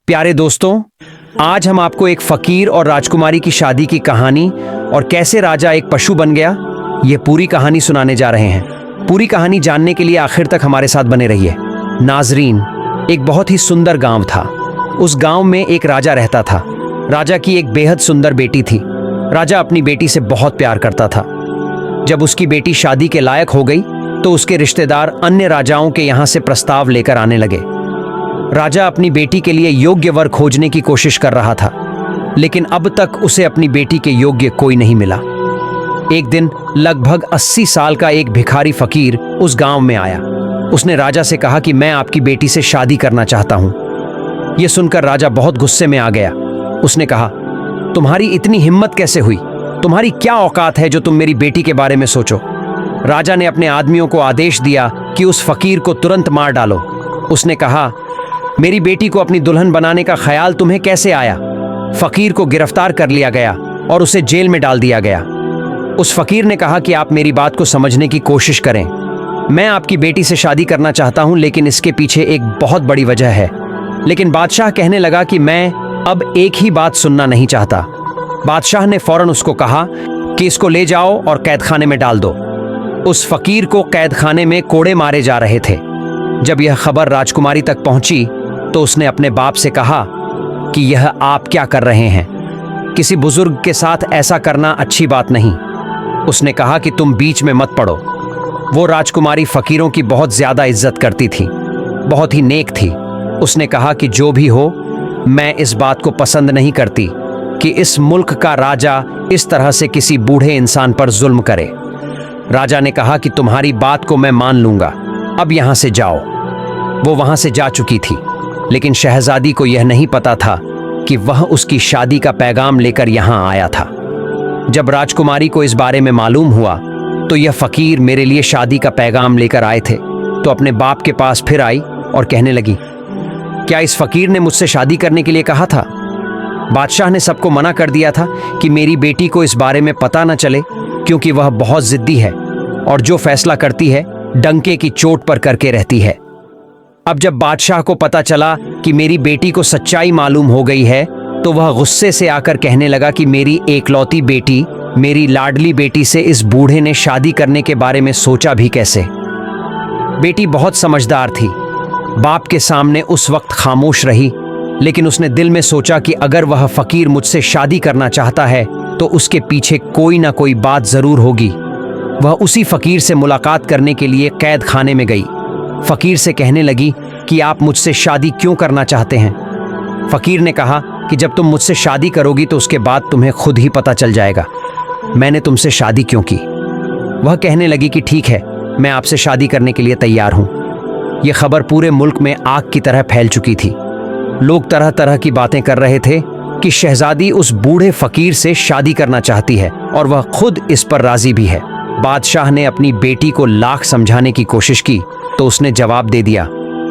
प्यारे दोस्तों, आज हम आपको एक फकीर और राजकुमारी की शादी की कहानी और कैसे राजा एक पशु बन गया, ये पूरी कहानी सुनाने जा रहे हैं। पूरी कहानी जानने के लिए आखिर तक हमारे साथ बने रहिए। नाजरीन, एक बहुत ही सुंदर गांव था। उस गांव में एक राजा रहता था। राजा की एक बेहद सुंदर बेटी थी। राजा अपनी बेटी से बहुत प्यार करता था। जब उसकी बेटी शादी के लायक हो गई तो उसके रिश्तेदार अन्य राजाओं के यहाँ से प्रस्ताव लेकर आने लगे। राजा अपनी बेटी के लिए योग्य वर खोजने की कोशिश कर रहा था, लेकिन अब तक उसे अपनी बेटी के योग्य कोई नहीं मिला। एक दिन लगभग 80 साल का एक भिखारी फकीर उस गांव में आया। उसने राजा से कहा कि मैं आपकी बेटी से शादी करना चाहता हूं। यह सुनकर राजा बहुत गुस्से में आ गया। उसने कहा, तुम्हारी इतनी हिम्मत कैसे हुई? तुम्हारी क्या औकात है जो तुम मेरी बेटी के बारे में सोचो? राजा ने अपने आदमियों को आदेश दिया कि उस फकीर को तुरंत मार डालो। उसने कहा, मेरी बेटी को अपनी दुल्हन बनाने का ख्याल तुम्हें कैसे आया? फकीर को गिरफ्तार कर लिया गया और उसे जेल में डाल दिया गया। उस फकीर ने कहा कि आप मेरी बात को समझने की कोशिश करें। मैं आपकी बेटी से शादी करना चाहता हूं, लेकिन इसके पीछे एक बहुत बड़ी वजह है। लेकिन बादशाह कहने लगा कि मैं अब एक ही बात सुनना नहीं चाहता। बादशाह ने फौरन उसको कहा कि इसको ले जाओ और कैदखाने में डाल दो। उस फकीर को कैदखाने में कोड़े मारे जा रहे थे। जब यह खबर राजकुमारी तक पहुंची तो उसने अपने बाप से कहा कि यह आप क्या कर रहे हैं? किसी बुजुर्ग के साथ ऐसा करना अच्छी बात नहीं। उसने कहा कि तुम बीच में मत पड़ो। वो राजकुमारी फकीरों की बहुत ज्यादा इज्जत करती थी, बहुत ही नेक थी। उसने कहा कि जो भी हो, मैं इस बात को पसंद नहीं करती कि इस मुल्क का राजा इस तरह से किसी बूढ़े इंसान पर जुल्म करे। राजा ने कहा कि तुम्हारी बात को मैं मान लूंगा, अब यहां से जाओ। वो वहां से जा चुकी थी, लेकिन शहजादी को यह नहीं पता था कि वह उसकी शादी का पैगाम लेकर यहां आया था। जब राजकुमारी को इस बारे में मालूम हुआ तो यह फकीर मेरे लिए शादी का पैगाम लेकर आए थे, तो अपने बाप के पास फिर आई और कहने लगी, क्या इस फकीर ने मुझसे शादी करने के लिए कहा था? बादशाह ने सबको मना कर दिया था कि मेरी बेटी को इस बारे में पता न चले, क्योंकि वह बहुत जिद्दी है और जो फैसला करती है डंके की चोट पर करके रहती है। अब जब बादशाह को पता चला कि मेरी बेटी को सच्चाई मालूम हो गई है तो वह गुस्से से आकर कहने लगा कि मेरी एकलौती बेटी, मेरी लाडली बेटी से इस बूढ़े ने शादी करने के बारे में सोचा भी कैसे? बेटी बहुत समझदार थी। बाप के सामने उस वक्त खामोश रही, लेकिन उसने दिल में सोचा कि अगर वह फकीर मुझसे शादी करना चाहता है तो उसके पीछे कोई ना कोई बात जरूर होगी। वह उसी फकीर से मुलाकात करने के लिए कैद खाने में गई। फकीर से कहने लगी कि आप मुझसे शादी क्यों करना चाहते हैं? फकीर ने कहा कि जब तुम मुझसे शादी करोगी तो उसके बाद तुम्हें खुद ही पता चल जाएगा मैंने तुमसे शादी क्यों की। वह कहने लगी कि ठीक है, मैं आपसे शादी करने के लिए तैयार हूं। यह खबर पूरे मुल्क में आग की तरह फैल चुकी थी। लोग तरह तरह की बातें कर रहे थे कि शहजादी उस बूढ़े फकीर से शादी करना चाहती है और वह खुद इस पर राजी भी है। बादशाह ने अपनी बेटी को लाख समझाने की कोशिश की तो उसने जवाब दे दिया,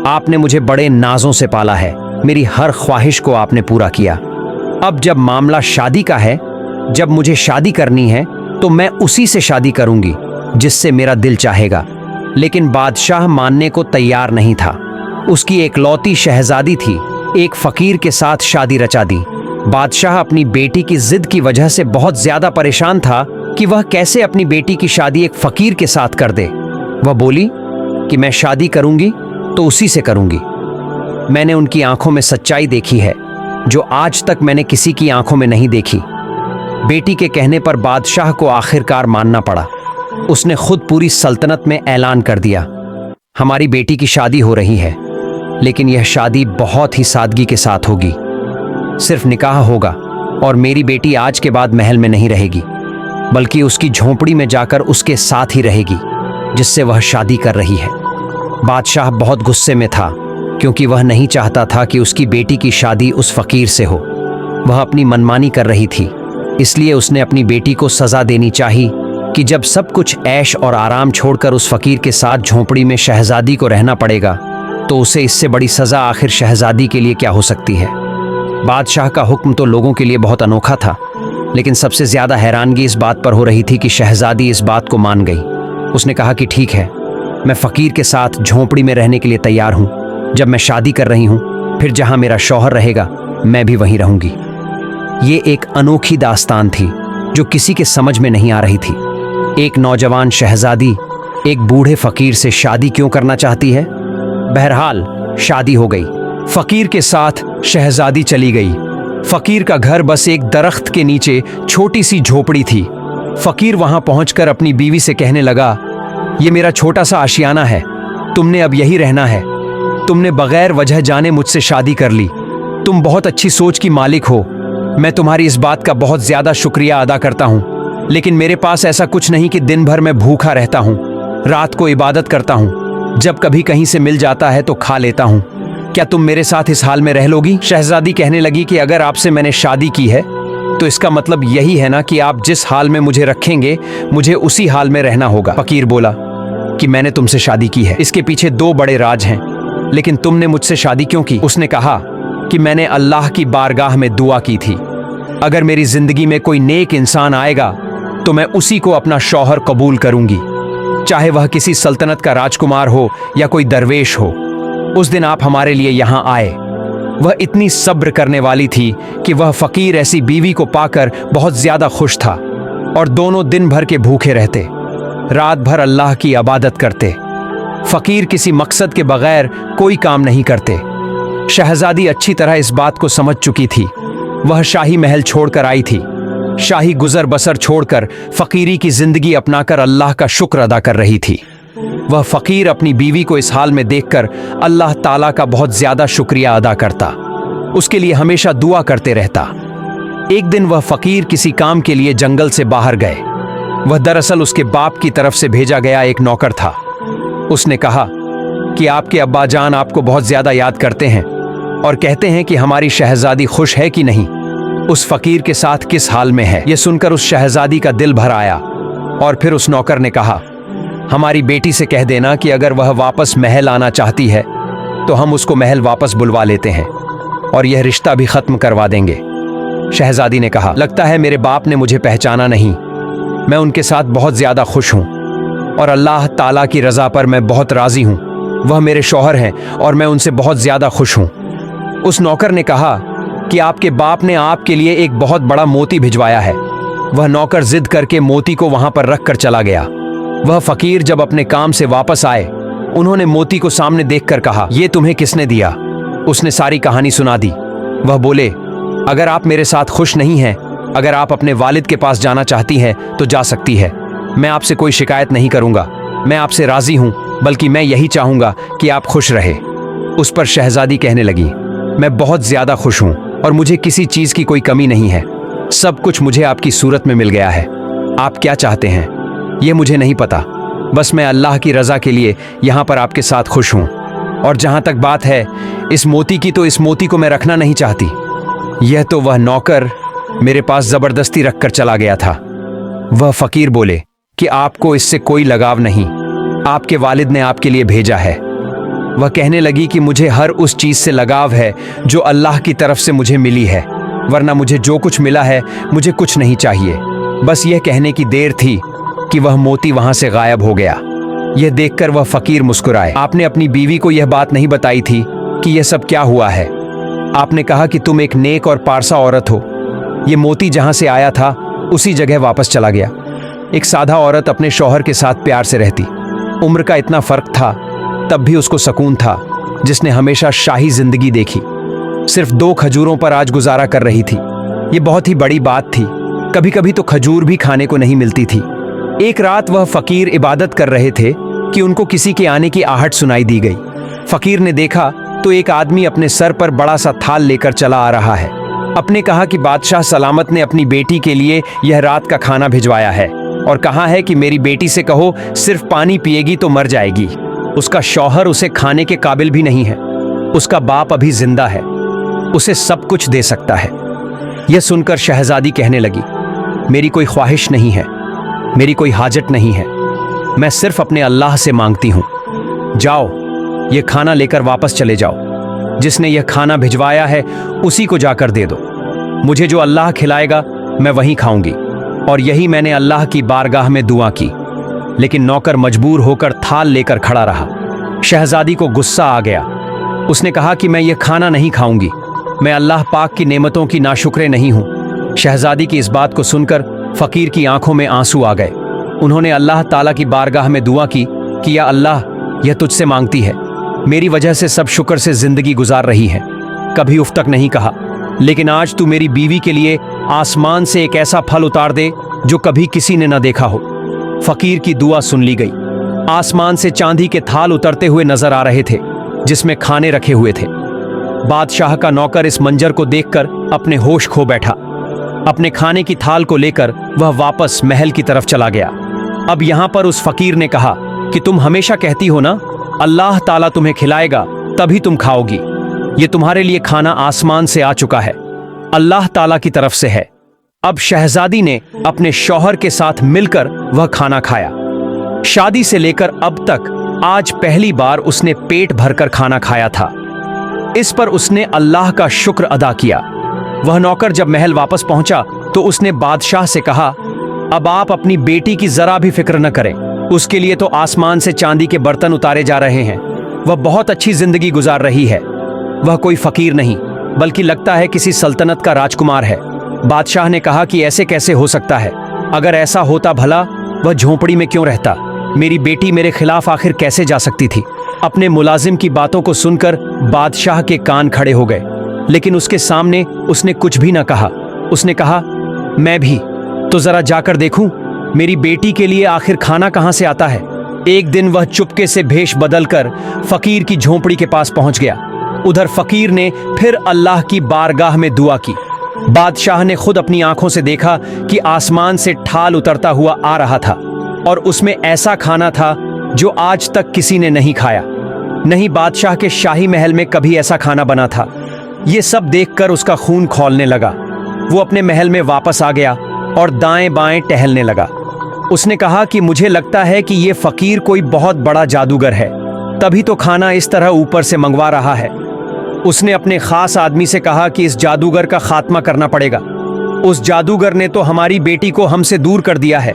आपने मुझे बड़े नाजों से पाला है, मेरी हर ख्वाहिश को आपने पूरा किया। अब जब मामला शादी का है, जब मुझे शादी करनी है तो मैं उसी से शादी करूंगी जिससे मेरा दिल चाहेगा। लेकिन बादशाह मानने को तैयार नहीं था। उसकी एकलौती शहजादी थी, एक फकीर के साथ शादी रचा दी। बादशाह अपनी बेटी की जिद की वजह से बहुत ज्यादा परेशान था कि वह कैसे अपनी बेटी की शादी एक फकीर के साथ कर दे। वह बोली कि मैं शादी करूंगी तो उसी से करूंगी। मैंने उनकी आंखों में सच्चाई देखी है जो आज तक मैंने किसी की आंखों में नहीं देखी। बेटी के कहने पर बादशाह को आखिरकार मानना पड़ा। उसने खुद पूरी सल्तनत में ऐलान कर दिया, हमारी बेटी की शादी हो रही है, लेकिन यह शादी बहुत ही सादगी के साथ होगी। सिर्फ निकाह होगा और मेरी बेटी आज के बाद महल में नहीं रहेगी, बल्कि उसकी झोंपड़ी में जाकर उसके साथ ही रहेगी जिससे वह शादी कर रही है। बादशाह बहुत गुस्से में था, क्योंकि वह नहीं चाहता था कि उसकी बेटी की शादी उस फकीर से हो। वह अपनी मनमानी कर रही थी, इसलिए उसने अपनी बेटी को सजा देनी चाहिए कि जब सब कुछ ऐश और आराम छोड़कर उस फकीर के साथ झोंपड़ी में शहजादी को रहना पड़ेगा तो उसे इससे बड़ी सजा आखिर शहजादी के लिए क्या हो सकती है। बादशाह का हुक्म तो लोगों के लिए बहुत अनोखा था, लेकिन सबसे ज्यादा हैरानगी इस बात पर हो रही थी कि शहजादी इस बात को मान गई। उसने कहा कि ठीक है, मैं फकीर के साथ झोंपड़ी में रहने के लिए तैयार हूं। जब मैं शादी कर रही हूं फिर जहां मेरा शौहर रहेगा मैं भी वहीं रहूंगी। ये एक अनोखी दास्तान थी जो किसी के समझ में नहीं आ रही थी। एक नौजवान शहजादी एक बूढ़े फकीर से शादी क्यों करना चाहती है? बहरहाल शादी हो गई। फकीर के साथ शहजादी चली गई। फकीर का घर बस एक दरख्त के नीचे छोटी सी झोपड़ी थी। फकीर वहां पहुंचकर अपनी बीवी से कहने लगा, ये मेरा छोटा सा आशियाना है, तुमने अब यही रहना है। तुमने बगैर वजह जाने मुझसे शादी कर ली। तुम बहुत अच्छी सोच की मालिक हो। मैं तुम्हारी इस बात का बहुत ज्यादा शुक्रिया अदा करता हूँ, लेकिन मेरे पास ऐसा कुछ नहीं कि दिन भर मैं भूखा रहता हूँ। रात को इबादत करता हूँ, जब कभी कहीं से मिल जाता है तो खा लेता हूँ। क्या तुम मेरे साथ इस हाल में रह लोगी? शहजादी कहने लगी कि अगर आपसे मैंने शादी की है तो इसका मतलब यही है ना कि आप जिस हाल में मुझे रखेंगे मुझे उसी हाल में रहना होगा। फकीर बोला कि मैंने तुमसे शादी की है, इसके पीछे 2 बड़े राज हैं, लेकिन तुमने मुझसे शादी क्यों की? उसने कहा कि मैंने अल्लाह की बारगाह में दुआ की थी, अगर मेरी जिंदगी में कोई नेक इंसान आएगा तो मैं उसी को अपना शौहर कबूल करूंगी, चाहे वह किसी सल्तनत का राजकुमार हो या कोई दरवेश हो। उस दिन आप हमारे लिए यहां आए। वह इतनी सब्र करने वाली थी कि वह फकीर ऐसी बीवी को पाकर बहुत ज्यादा खुश था और दोनों दिन भर के भूखे रहते, रात भर अल्लाह की इबादत करते। फकीर किसी मकसद के बगैर कोई काम नहीं करते। शहजादी अच्छी तरह इस बात को समझ चुकी थी। वह शाही महल छोड़कर आई थी, शाही गुजर बसर छोड़कर फकीरी की जिंदगी अपनाकर अल्लाह का शुक्र अदा कर रही थी। वह फकीर अपनी बीवी को इस हाल में देखकर अल्लाह ताला का बहुत ज्यादा शुक्रिया अदा करता, उसके लिए हमेशा दुआ करते रहता। एक दिन वह फकीर किसी काम के लिए जंगल से बाहर गए। वह दरअसल उसके बाप की तरफ से भेजा गया एक नौकर था। उसने कहा कि आपके अब्बा जान आपको बहुत ज्यादा याद करते हैं और कहते हैं कि हमारी शहजादी खुश है कि नहीं, उस फकीर के साथ किस हाल में है। यह सुनकर उस शहजादी का दिल भर आया और फिर उस नौकर ने कहा, हमारी बेटी से कह देना कि अगर वह वापस महल आना चाहती है तो हम उसको महल वापस बुलवा लेते हैं और यह रिश्ता भी खत्म करवा देंगे। शहजादी ने कहा, लगता है मेरे बाप ने मुझे पहचाना नहीं। मैं उनके साथ बहुत ज्यादा खुश हूं और अल्लाह ताला की रजा पर मैं बहुत राजी हूं। वह मेरे शौहर हैं और मैं उनसे बहुत ज्यादा खुश हूं। उस नौकर ने कहा कि आपके बाप ने आपके लिए एक बहुत बड़ा मोती भिजवाया है। वह नौकर जिद करके मोती को वहां पर रख कर चला गया। वह फकीर जब अपने काम से वापस आए, उन्होंने मोती को सामने देखकर कहा, यह तुम्हें किसने दिया? उसने सारी कहानी सुना दी। वह बोले, अगर आप मेरे साथ खुश नहीं हैं, अगर आप अपने वालिद के पास जाना चाहती हैं तो जा सकती है। मैं आपसे कोई शिकायत नहीं करूंगा। मैं आपसे राजी हूं, बल्कि मैं यही चाहूंगा कि आप खुश रहे। उस पर शहजादी कहने लगी, मैं बहुत ज्यादा खुश हूं और मुझे किसी चीज की कोई कमी नहीं है। सब कुछ मुझे आपकी सूरत में मिल गया है। आप क्या चाहते हैं ये मुझे नहीं पता, बस मैं अल्लाह की रजा के लिए यहाँ पर आपके साथ खुश हूँ। और जहाँ तक बात है इस मोती की, तो इस मोती को मैं रखना नहीं चाहती। यह तो वह नौकर मेरे पास जबरदस्ती रखकर चला गया था। वह फकीर बोले कि आपको इससे कोई लगाव नहीं, आपके वालिद ने आपके लिए भेजा है। वह कहने लगी कि मुझे हर उस चीज से लगाव है जो अल्लाह की तरफ से मुझे मिली है, वरना मुझे जो कुछ मिला है मुझे कुछ नहीं चाहिए। बस यह कहने की देर थी कि वह मोती वहां से गायब हो गया। यह देखकर वह फकीर मुस्कुराए। आपने अपनी बीवी को यह बात नहीं बताई थी कि यह सब क्या हुआ है। आपने कहा कि तुम एक नेक और पारसा औरत हो। यह मोती जहां से आया था उसी जगह वापस चला गया। एक सादा औरत अपने शौहर के साथ प्यार से रहती, उम्र का इतना फर्क था तब भी उसको सुकून था, जिसने हमेशा शाही जिंदगी देखी, सिर्फ 2 खजूरों पर आज गुजारा कर रही थी। ये बहुत ही बड़ी बात थी। कभी कभी तो खजूर भी खाने को नहीं मिलती थी। एक रात वह फकीर इबादत कर रहे थे कि उनको किसी के आने की आहट सुनाई दी गई। फकीर ने देखा तो एक आदमी अपने सर पर बड़ा सा थाल लेकर चला आ रहा है। अपने कहा कि बादशाह सलामत ने अपनी बेटी के लिए यह रात का खाना भिजवाया है और कहा है कि मेरी बेटी से कहो सिर्फ पानी पिएगी तो मर जाएगी। उसका शौहर उसे खाने के काबिल भी नहीं है। उसका बाप अभी जिंदा है, उसे सब कुछ दे सकता है। यह सुनकर शहजादी कहने लगी, मेरी कोई ख्वाहिश नहीं है, मेरी कोई हाजत नहीं है, मैं सिर्फ अपने अल्लाह से मांगती हूँ। जाओ ये खाना लेकर वापस चले जाओ। जिसने यह खाना भिजवाया है उसी को जाकर दे दो। मुझे जो अल्लाह खिलाएगा मैं वहीं खाऊंगी। और यही मैंने अल्लाह की बारगाह में दुआ की। लेकिन नौकर मजबूर होकर थाल लेकर खड़ा रहा। शहजादी को गुस्सा आ गया। उसने कहा कि मैं ये खाना नहीं खाऊंगी, मैं अल्लाह पाक की नेमतों की नाशुक्रे नहीं हूँ। शहजादी की इस बात को सुनकर फकीर की आंखों में आंसू आ गए। उन्होंने अल्लाह ताला की बारगाह में दुआ की कि या अल्लाह, यह तुझसे मांगती है, मेरी वजह से सब शुक्र से जिंदगी गुजार रही है, कभी उफ तक नहीं कहा, लेकिन आज तू मेरी बीवी के लिए आसमान से एक ऐसा फल उतार दे जो कभी किसी ने न देखा हो। फकीर की दुआ सुन ली गई। आसमान से चांदी के थाल उतरते हुए नजर आ रहे थे जिसमें खाने रखे हुए थे। बादशाह का नौकर इस मंजर को देखकर अपने होश खो बैठा। अपने खाने की थाल को लेकर वह वापस महल की तरफ चला गया। अब यहां पर उस फकीर ने कहा कि तुम हमेशा कहती हो ना, अल्लाह ताला तुम्हें खिलाएगा तभी तुम खाओगी। ये तुम्हारे लिए खाना आसमान से आ चुका है, अल्लाह ताला की तरफ से है। अब शहजादी ने अपने शौहर के साथ मिलकर वह खाना खाया। शादी से लेकर अब तक आज पहली बार उसने पेट भरकर खाना खाया था। इस पर उसने अल्लाह का शुक्र अदा किया। वह नौकर जब महल वापस पहुंचा तो उसने बादशाह से कहा, अब आप अपनी बेटी की जरा भी फिक्र न करें, उसके लिए तो आसमान से चांदी के बर्तन उतारे जा रहे हैं। वह बहुत अच्छी जिंदगी गुजार रही है। वह कोई फकीर नहीं बल्कि लगता है किसी सल्तनत का राजकुमार है। बादशाह ने कहा कि ऐसे कैसे हो सकता है, अगर ऐसा होता भला वह झोंपड़ी में क्यों रहता, मेरी बेटी मेरे खिलाफ आखिर कैसे जा सकती थी। अपने मुलाजिम की बातों को सुनकर बादशाह के कान खड़े हो गए, लेकिन उसके सामने उसने कुछ भी न कहा। उसने कहा, मैं भी तो जरा जाकर देखूं मेरी बेटी के लिए आखिर खाना कहां से आता है। एक दिन वह चुपके से भेष बदलकर फकीर की झोंपड़ी के पास पहुंच गया। उधर फकीर ने फिर अल्लाह की बारगाह में दुआ की। बादशाह ने खुद अपनी आंखों से देखा कि आसमान से ठाल उतरता हुआ आ रहा था और उसमें ऐसा खाना था जो आज तक किसी ने नहीं खाया। नहीं बादशाह के शाही महल में कभी ऐसा खाना बना था। ये सब देखकर उसका खून खौलने लगा। वो अपने महल में वापस आ गया और दाएं बाएं टहलने लगा। उसने कहा कि मुझे लगता है कि ये फकीर कोई बहुत बड़ा जादूगर है, तभी तो खाना इस तरह ऊपर से मंगवा रहा है। उसने अपने खास आदमी से कहा कि इस जादूगर का खात्मा करना पड़ेगा। उस जादूगर ने तो हमारी बेटी को हमसे दूर कर दिया है।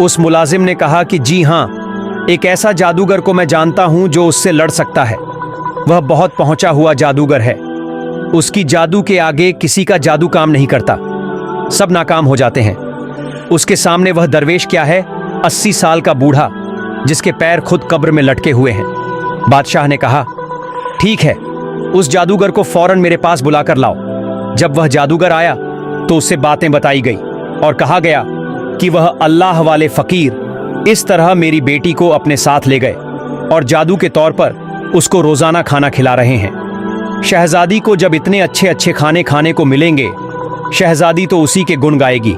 उस मुलाजिम ने कहा कि जी हाँ, एक ऐसा जादूगर को मैं जानता हूं जो उससे लड़ सकता है। वह बहुत पहुंचा हुआ जादूगर है। उसकी जादू के आगे किसी का जादू काम नहीं करता, सब नाकाम हो जाते हैं। उसके सामने वह दरवेश क्या है, 80 साल का बूढ़ा जिसके पैर खुद कब्र में लटके हुए हैं। बादशाह ने कहा, ठीक है, उस जादूगर को फौरन मेरे पास बुलाकर लाओ। जब वह जादूगर आया तो उससे बातें बताई गई और कहा गया कि वह अल्लाह वाले फकीर इस तरह मेरी बेटी को अपने साथ ले गए और जादू के तौर पर उसको रोजाना खाना खिला रहे हैं। शहजादी को जब इतने अच्छे अच्छे खाने खाने को मिलेंगे, शहजादी तो उसी के गुण गाएगी।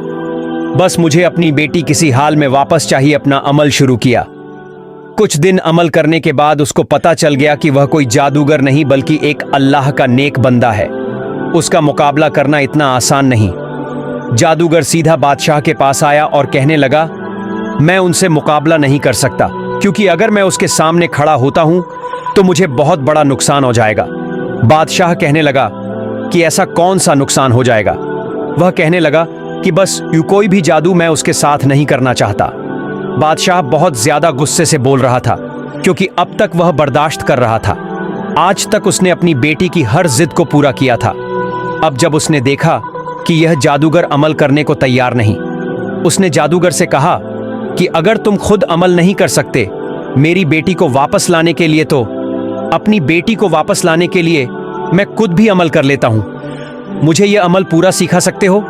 बस मुझे अपनी बेटी किसी हाल में वापस चाहिए। अपना अमल शुरू किया। कुछ दिन अमल करने के बाद उसको पता चल गया कि वह कोई जादूगर नहीं बल्कि एक अल्लाह का नेक बंदा है। उसका मुकाबला करना इतना आसान नहीं। जादूगर सीधा बादशाह के पास आया और कहने लगा, मैं उनसे मुकाबला नहीं कर सकता, क्योंकि अगर मैं उसके सामने खड़ा होता हूं तो मुझे बहुत बड़ा नुकसान हो जाएगा। बादशाह कहने लगा कि ऐसा कौन सा नुकसान हो जाएगा। वह कहने लगा कि बस यूं कोई भी जादू मैं उसके साथ नहीं करना चाहता। बादशाह बहुत ज्यादा गुस्से से बोल रहा था, क्योंकि अब तक वह बर्दाश्त कर रहा था। आज तक उसने अपनी बेटी की हर जिद को पूरा किया था। अब जब उसने देखा कि यह जादूगर अमल करने को तैयार नहीं, उसने जादूगर से कहा कि अगर तुम खुद अमल नहीं कर सकते मेरी बेटी को वापस लाने के लिए, तो अपनी बेटी को वापस लाने के लिए मैं खुद भी अमल कर लेता हूं। मुझे यह अमल पूरा सिखा सकते हो?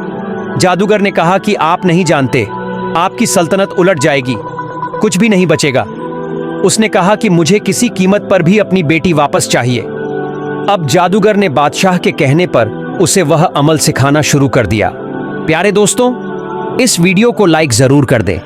जादूगर ने कहा कि आप नहीं जानते, आपकी सल्तनत उलट जाएगी, कुछ भी नहीं बचेगा। उसने कहा कि मुझे किसी कीमत पर भी अपनी बेटी वापस चाहिए। अब जादूगर ने बादशाह के कहने पर उसे वह अमल सिखाना शुरू कर दिया। प्यारे दोस्तों, इस वीडियो को लाइक जरूर कर दें।